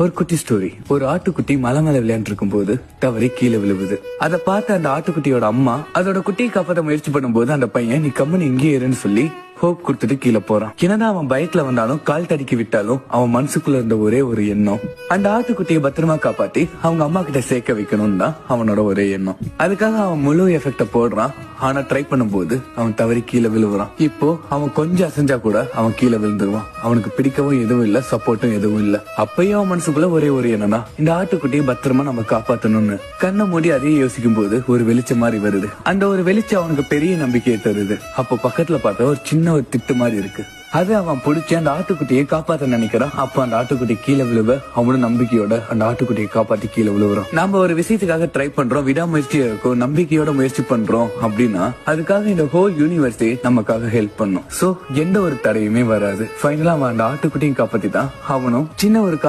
ஒரு குட்டி ஸ்டோரி. ஒரு ஆட்டுக்குட்டி மலை மேல விளையாண்டு இருக்கும் போது தவறி கீழே விழுவுது. அதை பார்த்த அந்த ஆட்டுக்குட்டியோட அம்மா அதோட குட்டியை காப்பாற்ற முயற்சி பண்ணும்போது அந்த பையன் நீ கம்மனு இங்கே இருன்னு சொல்லி ஹோப் கொடுத்துட்டு கீழே போறான். என்னதான் அவன் பயத்துல வந்தாலும் கால் தடிக்கி விட்டாலும் அவன் மனசுக்குள்ள இருந்த ஒரே ஒரு எண்ணம் அந்த ஆட்டுக்குட்டியை பத்திரமா காப்பாத்தி அவங்க அம்மா கிட்ட சேர்க்க வைக்கணும்னு தான் அவனோட ஒரே எண்ணம். அதுக்காக அவன் முழு எஃபெக்ட போடுறான். ஆனா ட்ரை பண்ணும்போது அவன் தவறி கீழே விழுவுறான். இப்போ அவன் கொஞ்சம் அசைஞ்சா கூட அவன் கீழே விழுந்துருவான். அவனுக்கு பிடிக்கவும் எதுவும் இல்ல, சப்போர்ட்டும் எதுவும் இல்ல. அப்பயும் அவன் மனசுக்குள்ள ஒரே ஒரு எண்ணம்னா இந்த ஆட்டுக்குட்டியை பத்திரமா நம்ம காப்பாத்தணும்னு. கண்ணை மூடி அதையே யோசிக்கும் போது ஒரு வெளிச்சம் மாதிரி வருது. அந்த ஒரு வெளிச்சம் அவனுக்கு பெரிய நம்பிக்கையை தருது. அப்போ பக்கத்துல பார்த்தா ஒரு சின்ன ஒரு திட்டு மாதிரி இருக்கு. அது அவன் பிடிச்சி அந்த ஆட்டுக்குட்டியை காப்பாத்த நினைக்கிறான். அப்ப அந்த ஆட்டுக்குட்டி கீழே விழுவ அவனும் நம்பிக்கையோட அந்த ஆட்டுக்குட்டியை காப்பாத்தி கீழே விழுவுறான். நம்ம ஒரு விஷயத்துக்காக ட்ரை பண்றோம், விடாமுயற்சியா இருக்கும், நம்பிக்கையோட முயற்சி பண்றோம் அப்படின்னா அதுக்காக இந்த ஹோல் யூனிவர்ஸே நமக்காக ஹெல்ப் பண்ணும். சோ எந்த ஒரு தடையுமே வராது. ஃபைனலா அவன் அந்த ஆட்டுக்குட்டியும் காப்பாத்தி தான் அவனும் சின்ன ஒரு